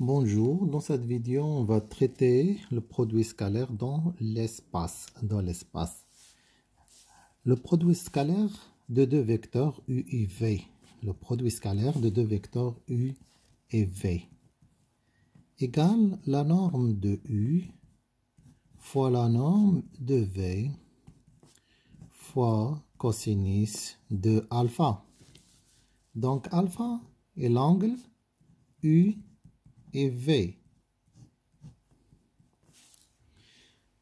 Bonjour, dans cette vidéo, on va traiter le produit scalaire dans l'espace. Le produit scalaire de deux vecteurs u et v. Le produit scalaire de deux vecteurs u et v égale la norme de u fois la norme de v fois cosinus de alpha. Donc alpha est l'angle u et v.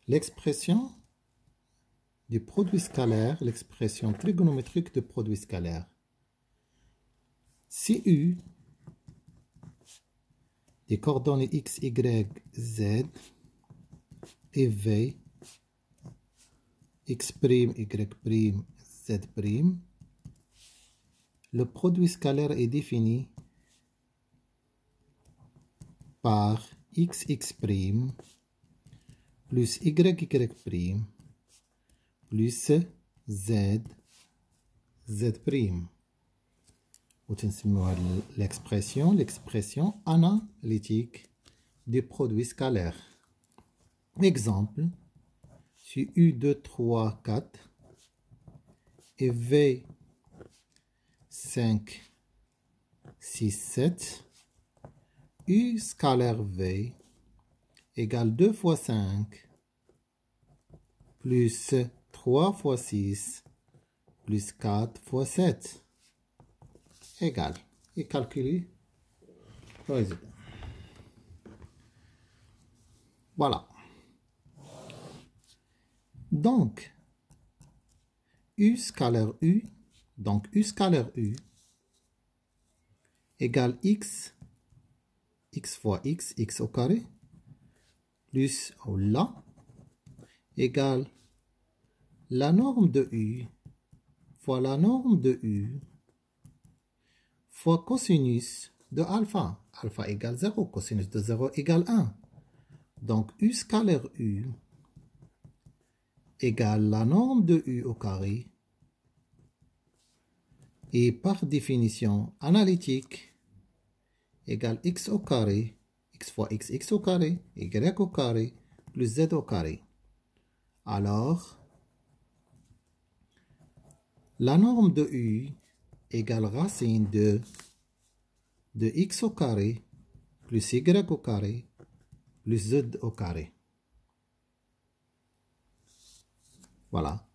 L'expression du produit scalaire, l'expression trigonométrique du produit scalaire. Si u des coordonnées x, y, z et v, x', y', z', le produit scalaire est défini par x plus y plus z. L'expression analytique du produit scalaire. Exemple, si u 2, 3, 4 et v 5, 6, 7, u scalaire v égale 2 fois 5 plus 3 fois 6 plus 4 fois 7 égale. Et calculer le résultat. Voilà. Donc, u scalaire u, égale x fois x au carré, plus là, égale la norme de u fois la norme de u fois cosinus de alpha. Alpha égale 0, cosinus de 0 égale 1. Donc u scalaire u égale la norme de u au carré et par définition analytique égale x au carré, x fois x au carré, y au carré, plus z au carré. Alors, la norme de u égale racine de x au carré, plus y au carré, plus z au carré. Voilà.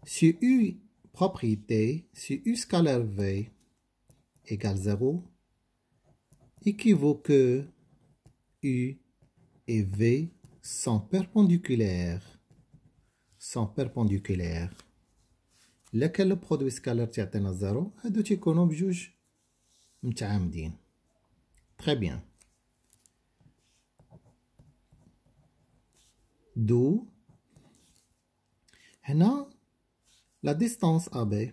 Si u propriété, si u scalaire v égale 0, équivaut que u et v sont perpendiculaires. Lequel le produit scalaire تعطينا 0 هادو تيكونوا بجوج متعامدين. Très bien. D'où هنا la distance AB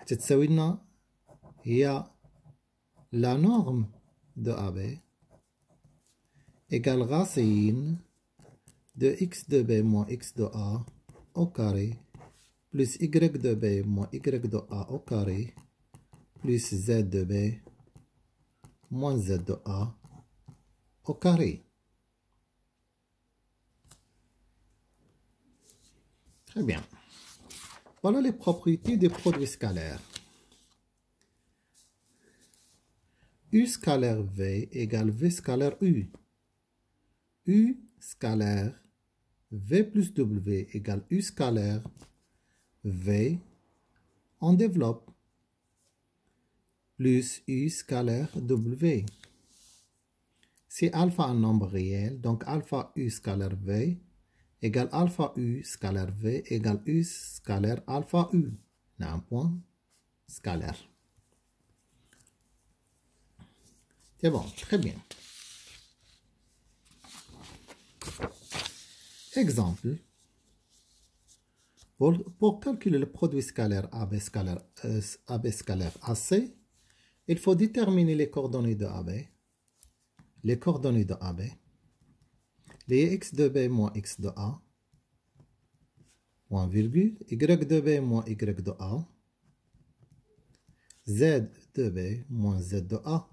تتساوي لنا هي la norme de AB égale racine de x de B moins x de A au carré plus y de B moins y de A au carré plus z de B moins z de A au carré. Très bien. Voilà les propriétés des produits scalaires. U scalaire V égale V scalaire U. U scalaire V plus W égale U scalaire V. On développe plus U scalaire W. C'est alpha un nombre réel, donc alpha U scalaire V égale alpha U scalaire V égale U scalaire alpha U. On a un point scalaire. C'est bon, très bien. Exemple. Pour calculer le produit scalaire AB scalaire AC, il faut déterminer les coordonnées de AB. Les coordonnées de AB. Les x de B moins x de A, moins virgule, y de B moins y de A, z de B moins z de A.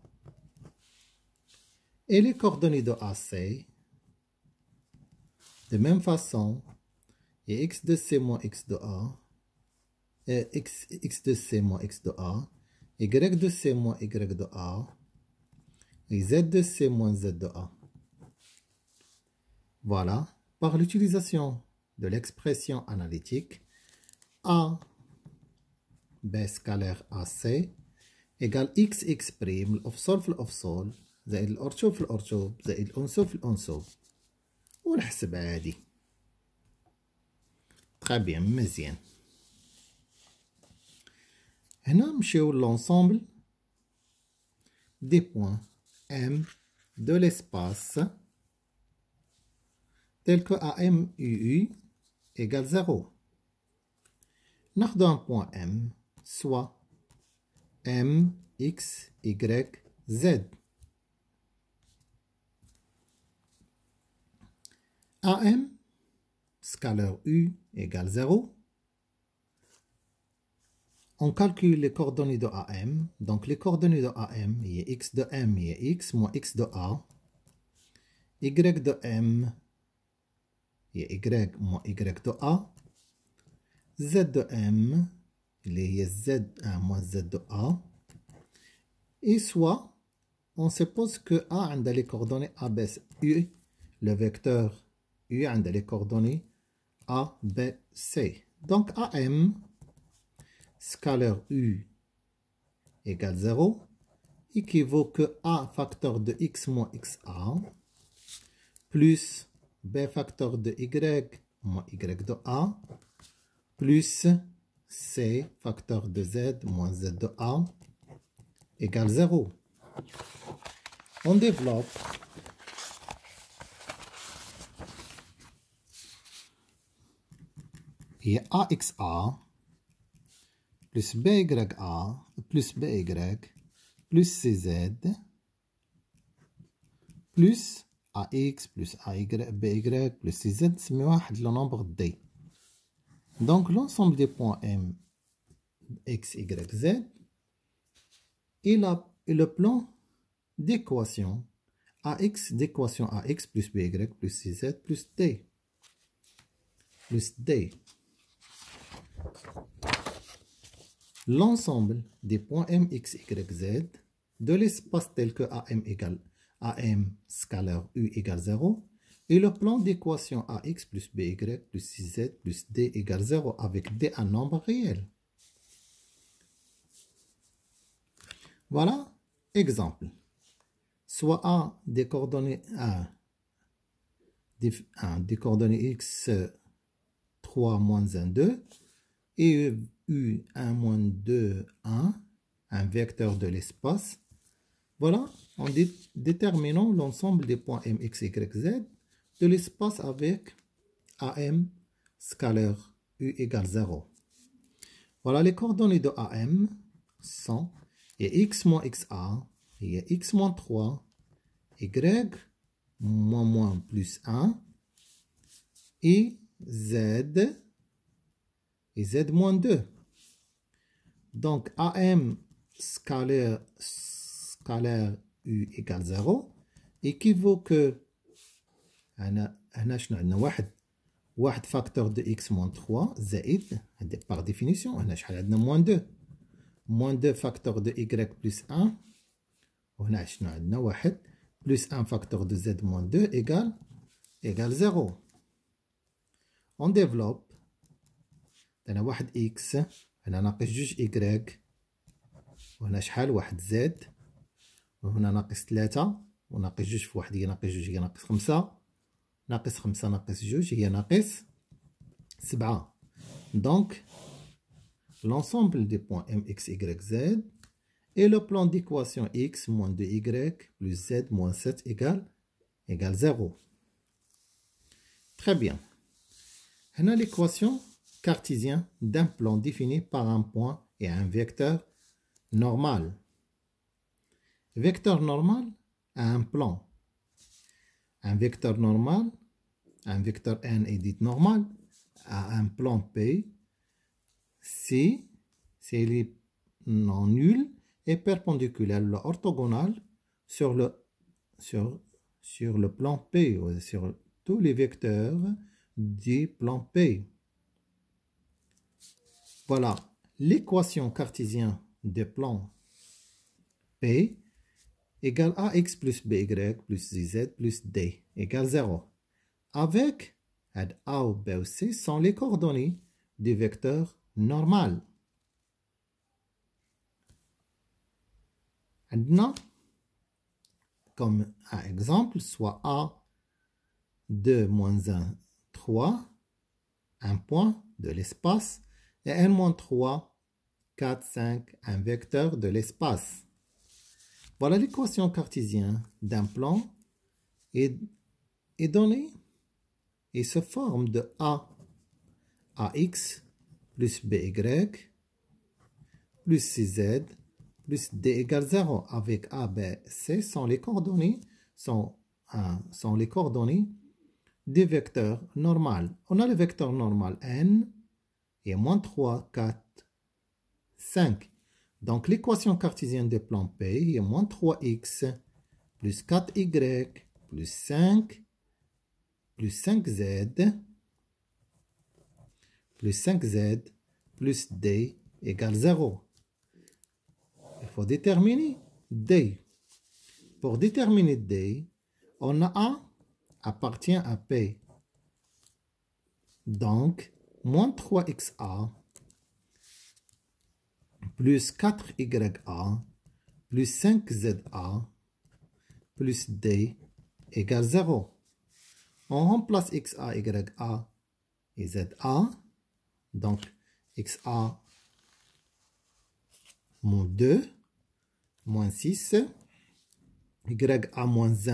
Et les coordonnées de AC, de même façon, et x de C moins x de A, et x de C moins x de A, y de C moins y de A, et z de C moins z de A. Voilà, par l'utilisation de l'expression analytique, A, B scalaire AC, égale x prime الأفصول في الأفصول زائد الأرشوب في الأرشوب زائد الأنسوب في الأنسوب ونحسب عادي. Très bien, مزيان. هنا نمشيو l'ensemble des points M de l'espace tel que AM UU égale 0. ناخدو un point M, soit M, X, Y, Z. AM, scalaire U égale 0. On calcule les coordonnées de AM. Donc les coordonnées de AM, il y a X de M, il y a X moins X de A. Y de M, il y a Y moins Y de A. Z de M, il y a Z1 moins Z de A. Et soit, on suppose que A a les coordonnées A, B, U, le vecteur U a les coordonnées A, B, C. Donc AM, scalaire U égale 0, équivaut que A facteur de X moins XA, plus B facteur de Y moins Y de A, plus C facteur de Z moins Z de A, égale 0. On développe il y a AXA plus BYA plus BY plus CZ plus AX plus AY BY plus CZ, c'est le nombre D. Donc l'ensemble des points M, X, Y, Z et le plan d'équation AX d'équation AX plus BY plus CZ plus D. Plus D. L'ensemble des points M, X, Y, Z de l'espace tel que AM égale AM scalaire U égale 0 et le plan d'équation AX plus BY plus CZ plus D égale 0 avec D un nombre réel. Voilà, exemple. Soit A des coordonnées des coordonnées X 3 moins 1, 2 et U 1 moins 2, 1, un vecteur de l'espace. Voilà, en déterminant l'ensemble des points M, X, Y, Z de l'espace avec AM scalaire U égale 0. Voilà, les coordonnées de AM sont et X moins XA, et X moins 3, Y moins plus 1, et Z moins 2. Donc AM scalaire U égale 0 équivaut que واحد facteur de X moins 3 زائد par définition moins 2 moins 2 facteur de Y plus 1 وهنا شنو عندنا واحد plus 1 facteur de Z moins 2 égale 0. On développe هنا واحد X هنا ناقص جوج Y وهنا شحال واحد Z وهنا ناقص 3 وناقص جوج في واحد هي ناقص جوج هي ناقص 5 ناقص 5 ناقص جوج هي ناقص 7. Donc l'ensemble des points M, X, Y, Z et le plan d'équation X moins 2Y plus Z moins 7 égale 0. Très bien. On a l'équation cartésienne d'un plan défini par un point et un vecteur normal. Vecteur normal a un plan. Un vecteur normal, un vecteur N est dit normal, a un plan P si il est non nul et perpendiculaire, orthogonal sur le sur le plan P, ou sur tous les vecteurs du plan P. Voilà l'équation cartésienne du plan P égale AX plus BY plus ZZ plus D égale 0. Avec A ou B ou C sont les coordonnées du vecteur normal. Maintenant, comme un exemple, soit A 2 moins 1, 3, un point de l'espace, et n moins 3, 4, 5, un vecteur de l'espace. Voilà l'équation cartésienne d'un plan est donnée et se forme de AX plus BY plus CZ plus D égale 0 avec A, B, C sont les coordonnées, sont les coordonnées des vecteurs normaux. On a le vecteur normal n et moins 3, 4, 5. Donc l'équation cartésienne du plan P est moins 3x plus 4y plus 5 plus 5z plus 5z plus d égale 0. Il faut déterminer D. Pour déterminer D, on a A appartient à P. Donc, moins 3xa plus 4ya plus 5za plus D égale 0. On remplace xa, ya et za. Donc, xa moins 2, moins 6, ya moins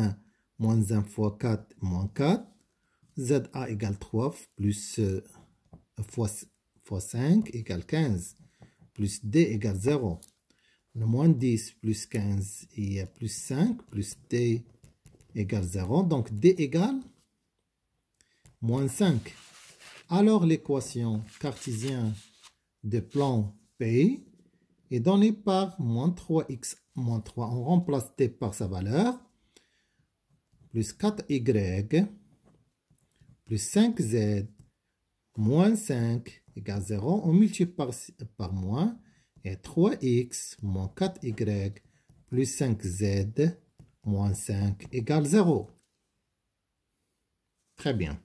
1 fois 4, moins 4, za égale 3, plus fois 5 égale 15, plus d égale 0. Le moins 10 plus 15 et plus 5, plus d égale 0. Donc d égale moins 5. Alors l'équation cartésienne de plan P est donnée par moins 3x moins 3. On remplace t par sa valeur. Plus 4y plus 5z moins 5 égale 0. On multiplie par moins. Et 3x moins 4y plus 5z moins 5 égale 0. Très bien.